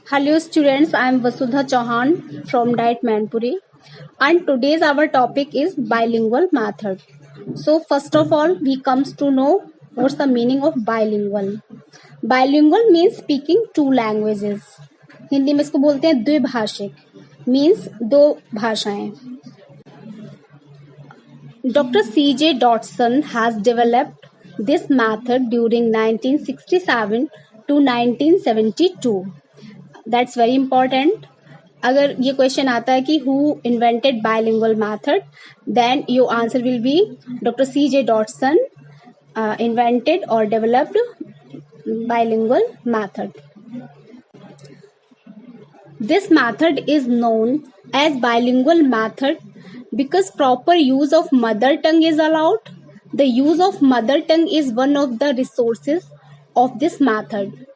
Hello students, I am Vasudha Chauhan from Diet Manpuri and today's our topic is bilingual method. So first of all, we comes to know what's the meaning of bilingual. Bilingual means speaking two languages. Hindi में इसको बोलते हैं द्विभाषिक, means दो भाषाएं. Dr. C.J. Dodson has developed this method during 1967 to 1972. That's very important. अगर ये question आता है कि who invented bilingual method, then your answer will be Dr. C.J. Dodson invented or developed bilingual method. This method is known as bilingual method because proper use of mother tongue is allowed. The use of mother tongue is one of the resources of this method.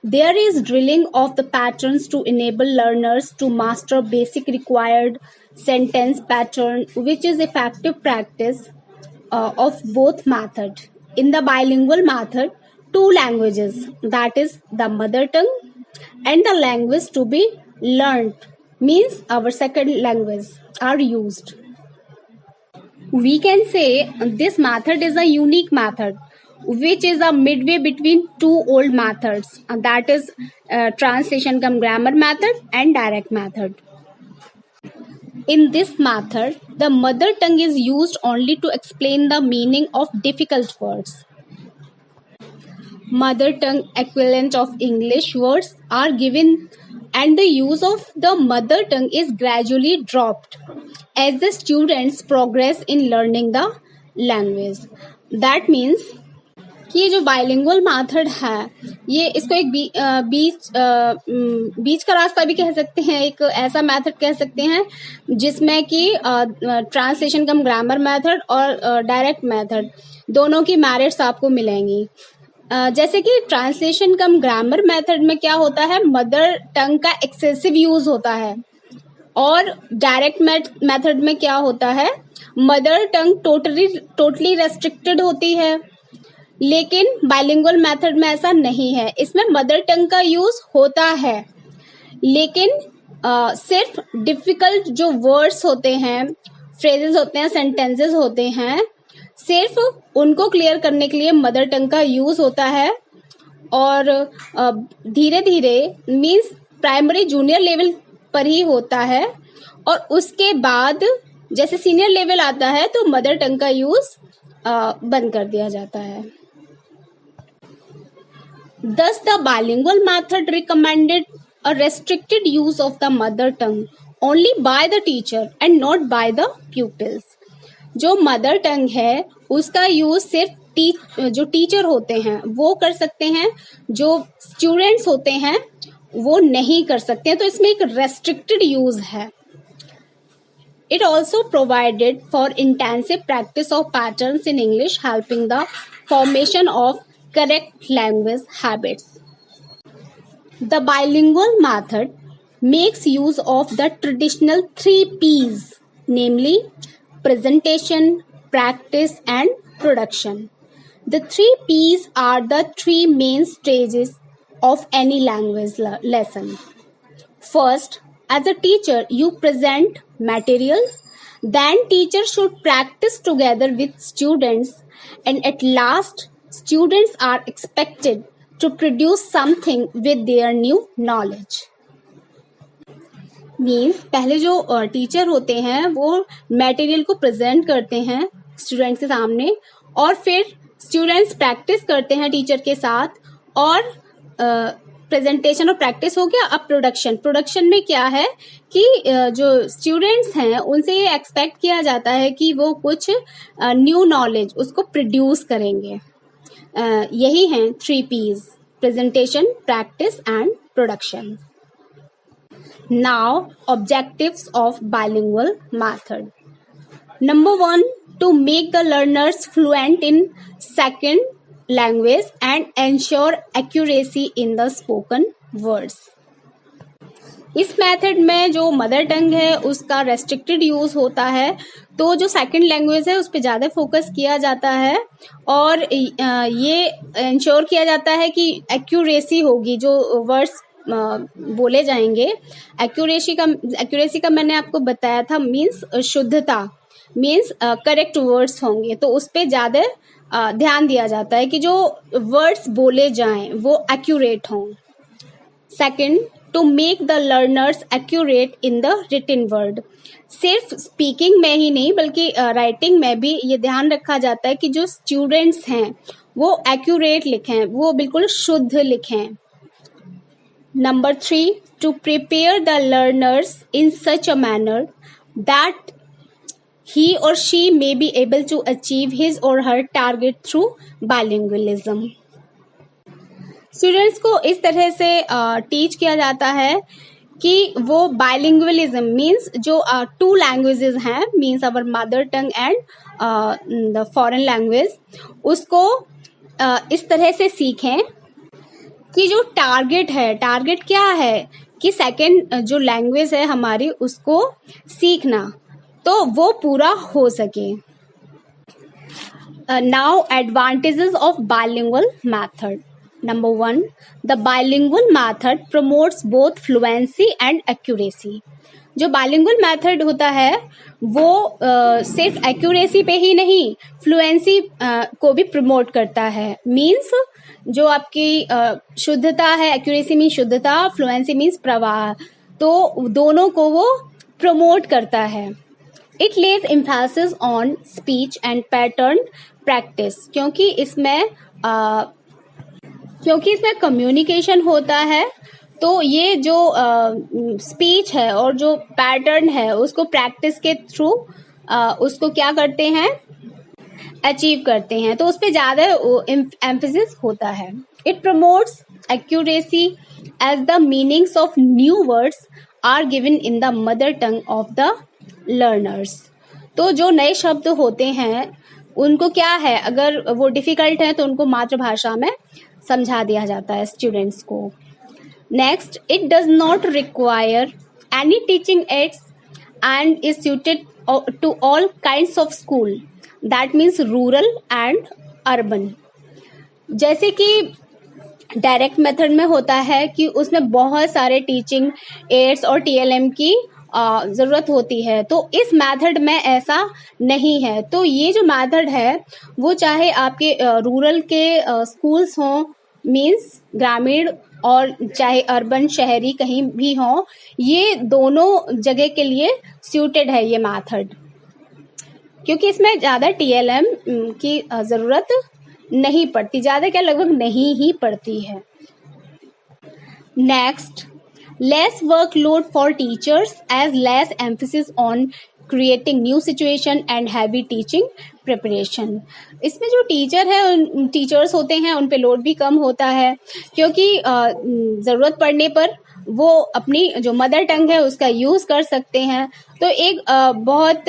There is drilling of the patterns to enable learners to master basic required sentence pattern, which is effective practice of both method. In the bilingual method, two languages, that is the mother tongue and the language to be learned, means our second language, are used. We can say this method is a unique method which is a midway between two old methods, and that is translation cum grammar method and direct method. In this method, the mother tongue is used only to explain the meaning of difficult words. Mother tongue equivalent of English words are given and the use of the mother tongue is gradually dropped as the students progress in learning the language. That means कि ये जो bilingual method है, ये इसको एक बीच का रास्ता भी कह सकते हैं, एक ऐसा मेथड कह सकते हैं जिसमें कि ट्रांसलेशन कम ग्रामर मेथड और डायरेक्ट मेथड दोनों की मेरिट्स आपको मिलेंगी. जैसे कि ट्रांसलेशन कम ग्रामर मेथड में क्या होता है, मदर टंग का एक्सेसिव यूज होता है, और डायरेक्ट मेथड में क्या होता है, मदर टंग टोटली रेस्ट्रिक्टेड होती है. लेकिन बाइलिंगुअल मेथड में ऐसा नहीं है. इसमें मदर टंग का यूज होता है, लेकिन सिर्फ डिफिकल्ट जो वर्ड्स होते हैं, फ्रेजेस होते हैं, सेंटेंसेस होते हैं, सिर्फ उनको क्लियर करने के लिए मदर टंग का यूज होता है. और धीरे धीरे मीन्स प्राइमरी जूनियर लेवल पर ही होता है, और उसके बाद जैसे सीनियर लेवल आता है तो मदर टंग का यूज बंद कर दिया जाता है. Thus, the bilingual method recommended a restricted use of the mother tongue only by the teacher and not by the pupils. जो मदर टंग है उसका यूज सिर्फ जो टीचर होते हैं वो कर सकते हैं, जो स्टूडेंट्स होते हैं वो नहीं कर सकते हैं. तो इसमें एक रेस्ट्रिक्टेड यूज है. It also provided for intensive practice of patterns in English, helping the formation of correct language habits. The bilingual method makes use of the traditional 3 P's, namely presentation, practice, and production. The 3 P's are the 3 main stages of any language lesson. First, as a teacher, you present material. Then teacher should practice together with students, and at last, students are expected to produce something with their new knowledge. Means पहले जो teacher होते हैं वो material को present करते हैं students के सामने, और फिर स्टूडेंट्स प्रैक्टिस करते हैं टीचर के साथ, और प्रेजेंटेशन और प्रैक्टिस हो गया. अब प्रोडक्शन में क्या है कि जो स्टूडेंट्स हैं उनसे ये एक्सपेक्ट किया जाता है कि वो कुछ न्यू नॉलेज उसको प्रोड्यूस करेंगे. यही हैं 3 P's: presentation, practice and production. Now objectives of bilingual method. Number 1, to make the learners fluent in second language and ensure accuracy in the spoken words. इस मेथड में जो मदर टंग है उसका restricted use होता है, तो जो second language है उस पर ज़्यादा फोकस किया जाता है और ये इंश्योर किया जाता है कि एक्यूरेसी होगी, जो वर्ड्स बोले जाएंगे। एक्यूरेसी का मैंने आपको बताया था, मीन्स शुद्धता, मीन्स करेक्ट वर्ड्स होंगे, तो उस पर ज़्यादा ध्यान दिया जाता है कि जो वर्ड्स बोले जाएं वो एक्यूरेट हों। Second, to make the learners accurate in the written word. सिर्फ स्पीकिंग में ही नहीं बल्कि राइटिंग में भी ये ध्यान रखा जाता है कि जो स्टूडेंट्स हैं वो एक्यूरेट लिखें, वो बिल्कुल शुद्ध लिखें। Number 3, to prepare the learners in such a manner that he or she may be able to achieve his or her target through bilingualism. Students को इस तरह से टीच किया जाता है कि वो बाइलिंगुअलिज्म मीन्स जो टू लैंग्वेजेस हैं, means our mother tongue and the foreign language, उसको इस तरह से सीखें कि जो टारगेट क्या है कि सेकंड जो लैंग्वेज है हमारी उसको सीखना, तो वो पूरा हो सके। Now advantages of bilingual method. Number 1, the bilingual method promotes both fluency and accuracy. जो bilingual method होता है वो सिर्फ accuracy पे ही नहीं, fluency को भी promote करता है। Means जो आपकी शुद्धता है, accuracy means शुद्धता, fluency means प्रवाह, तो दोनों को वो promote करता है। It lays emphasis on speech and pattern practice, क्योंकि इसमें कम्युनिकेशन होता है, तो ये जो स्पीच है और जो पैटर्न है उसको प्रैक्टिस के थ्रू उसको क्या करते हैं, अचीव करते हैं, तो उस पर ज़्यादा एम्फेसिस होता है। It promotes accuracy as the meanings of new words are given in the mother tongue of the learners. तो जो नए शब्द होते हैं उनको क्या है, अगर वो डिफिकल्ट है तो उनको मातृभाषा में समझा दिया जाता है स्टूडेंट्स को। Next, it does not require any teaching aids and is suited to all kinds of school, that means rural and urban. जैसे कि डायरेक्ट मेथड में होता है कि उसमें बहुत सारे टीचिंग एड्स और टीएलएम की ज़रूरत होती है, तो इस मेथड में ऐसा नहीं है। तो ये जो मेथड है वो चाहे आपके रूरल के स्कूल्स हों, मीन्स ग्रामीण, और चाहे अर्बन शहरी कहीं भी हों, ये दोनों जगह के लिए सूटेड है ये मेथड, क्योंकि इसमें ज़्यादा टीएलएम की ज़रूरत नहीं पड़ती, ज़्यादा क्या लगभग नहीं ही पड़ती है। Next, less workload for teachers as less emphasis on creating new situation and heavy teaching preparation. इसमें जो टीचर्स होते हैं उन पे लोड भी कम होता है, क्योंकि ज़रूरत पड़ने पर वो अपनी जो मदर टंग है उसका यूज़ कर सकते हैं, तो एक बहुत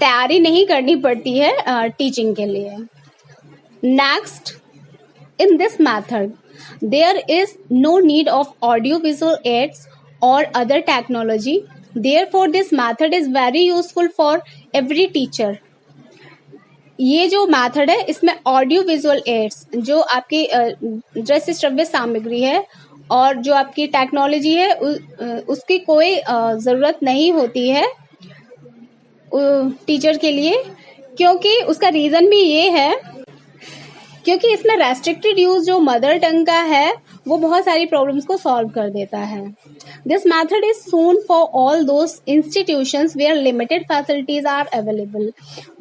तैयारी नहीं करनी पड़ती है टीचिंग के लिए। Next, in this method there is no need of audio visual aids or other technology, therefore this method is very useful for every teacher. ये जो मेथड है इसमें ऑडियो विजुअल एड्स, जो आपकी दृश्य श्रव्य सामग्री है और जो आपकी टेक्नोलॉजी है उसकी कोई ज़रूरत नहीं होती है टीचर के लिए, क्योंकि उसका रीज़न भी ये है क्योंकि इसमें रेस्ट्रिक्टेड यूज जो मदर टंग का है वो बहुत सारी प्रॉब्लम्स को सॉल्व कर देता है। This method is soon for all those institutions where limited facilities are available.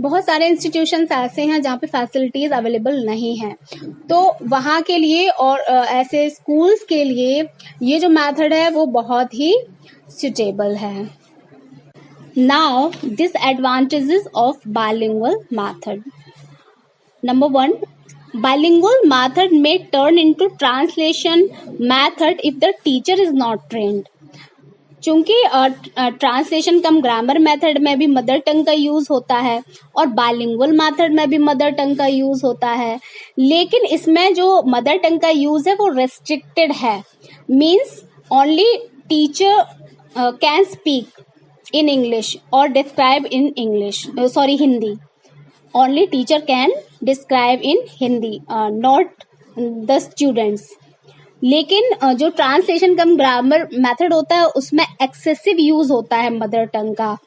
बहुत सारे इंस्टीट्यूशंस ऐसे हैं जहाँ पे फैसिलिटीज अवेलेबल नहीं है, तो वहाँ के लिए और ऐसे स्कूल्स के लिए ये जो मेथड है वो बहुत ही सुटेबल है। Now disadvantages of bilingual method. Number 1, bilingual method may turn into translation method if the teacher is not trained. चूंकि ट्रांसलेशन कम ग्रामर मेथड में भी मदर टंग का यूज होता है और बाइलिंगुअल मेथड में भी मदर टंग का यूज होता है, लेकिन इसमें जो मदर टंग का यूज है वो रेस्ट्रिक्टेड है। Means only teacher can speak in English or describe in English, Hindi. Only teacher can describe in Hindi, not the students. लेकिन जो ट्रांसलेशन कम ग्रामर मेथड होता है उसमें एक्सेसिव यूज होता है मदर टंग का।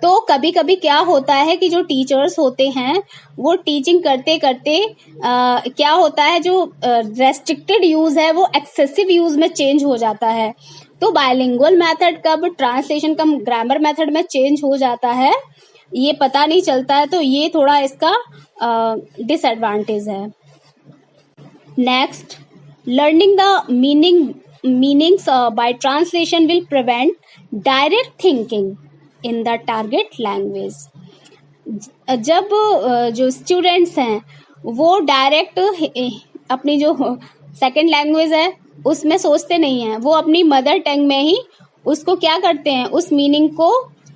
तो कभी कभी क्या होता है कि जो टीचर्स होते हैं वो टीचिंग करते करते क्या होता है, जो रेस्ट्रिक्टेड यूज है वो एक्सेसिव यूज में चेंज हो जाता है। तो बाइलिंगुअल मेथड कब ट्रांसलेशन कम ग्रामर मेथड में चेंज हो जाता है ये पता नहीं चलता है, तो ये थोड़ा इसका डिसएडवांटेज है। Next, learning the meanings by translation will prevent direct thinking in the target language. जब जो स्टूडेंट्स हैं वो डायरेक्ट अपनी जो सेकंड लैंग्वेज है उसमें सोचते नहीं हैं, वो अपनी मदर टंग में ही उसको क्या करते हैं, उस मीनिंग को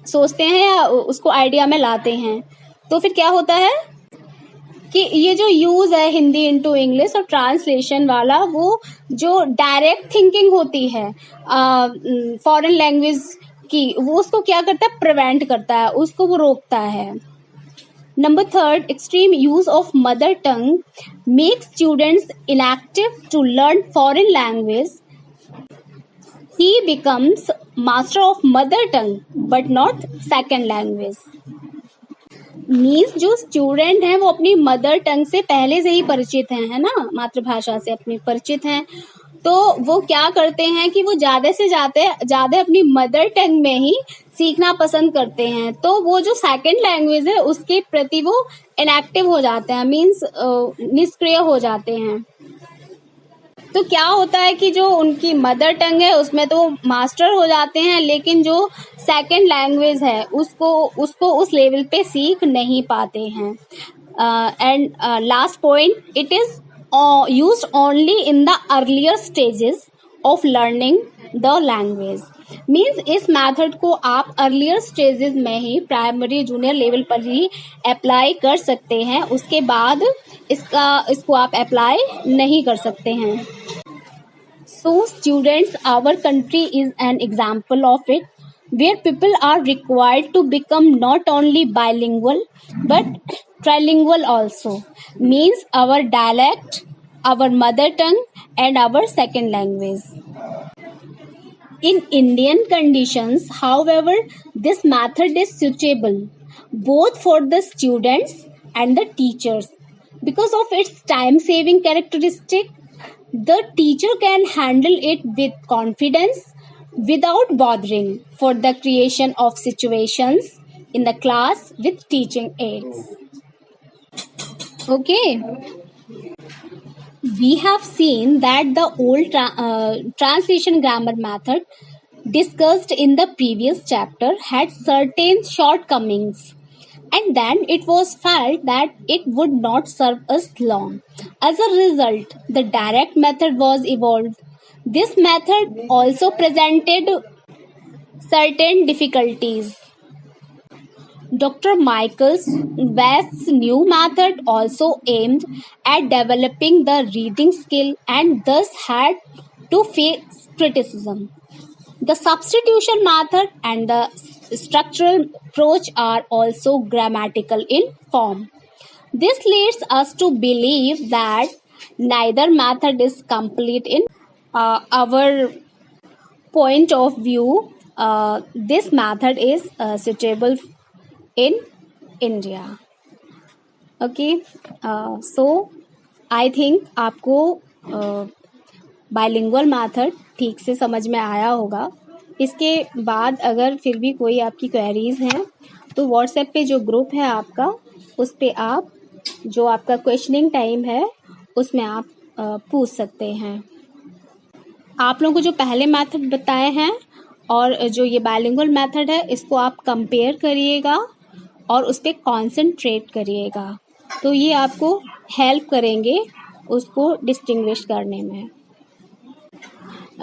सोचते हैं या उसको आइडिया में लाते हैं। तो फिर क्या होता है कि ये जो यूज है हिंदी इनटू इंग्लिश और ट्रांसलेशन वाला, वो जो डायरेक्ट थिंकिंग होती है फॉरेन लैंग्वेज की, वो उसको क्या करता है, प्रिवेंट करता है, उसको वो रोकता है। Number 3, extreme use of mother tongue makes students inactive to learn foreign language. He becomes master of mother tongue but not second language. Means जो स्टूडेंट हैं वो अपनी मदर टंग से पहले से ही परिचित हैं, है ना, मातृभाषा से अपनी परिचित हैं, तो वो क्या करते हैं कि वो ज्यादा से ज्यादा अपनी मदर टंग में ही सीखना पसंद करते हैं। तो वो जो सेकंड लैंग्वेज है उसके प्रति वो इनएक्टिव हो जाते हैं, मीन्स निष्क्रिय हो जाते हैं। तो क्या होता है कि जो उनकी मदर टंग है उसमें तो मास्टर हो जाते हैं, लेकिन जो सेकंड लैंग्वेज है उसको उस लेवल पे सीख नहीं पाते हैं। And last point, it is used only in the earlier stages of learning the language. Means इस मेथड को आप अर्लियर स्टेजेस में ही प्राइमरी जूनियर लेवल पर ही अप्लाई कर सकते हैं, उसके बाद इसको आप अप्लाई नहीं कर सकते हैं। So students, our country is an example of it, where people are required to become not only bilingual but trilingual also, means our dialect, our mother tongue and our second language. In Indian conditions, however, this method is suitable both for the students and the teachers because of its time saving characteristic. The teacher can handle it with confidence without bothering for the creation of situations in the class with teaching aids. Okay, we have seen that the old translation grammar method discussed in the previous chapter had certain shortcomings, and then it was felt that it would not serve us long. As a result, the direct method was evolved. This method also presented certain difficulties. Dr. Michael West's new method also aimed at developing the reading skill and thus had to face criticism. The substitution method and the structural approach are also grammatical in form. This leads us to believe that neither method is complete in our point of view. This method is suitable in India. Okay, so I think आपको bilingual method ठीक से समझ में आया होगा। इसके बाद अगर फिर भी कोई आपकी क्वेरीज हैं तो व्हाट्सएप पे जो ग्रुप है आपका, उस पे आप जो आपका क्वेश्चनिंग टाइम है उसमें आप पूछ सकते हैं। आप लोगों को जो पहले मेथड बताए हैं और जो ये बाइलिंगुअल मेथड है इसको आप कंपेयर करिएगा और उस पर कॉन्सेंट्रेट करिएगा, तो ये आपको हेल्प करेंगे उसको डिस्टिंग्विश करने में।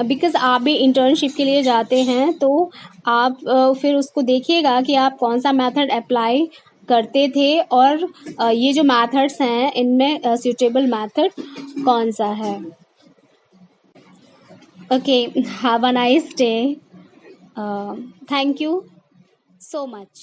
बिकॉज आप भी इंटर्नशिप के लिए जाते हैं, तो आप फिर उसको देखिएगा कि आप कौन सा मेथड अप्लाई करते थे और ये जो मेथड्स हैं इनमें सुटेबल मेथड कौन सा है. Okay, have a nice day. Thank you so much.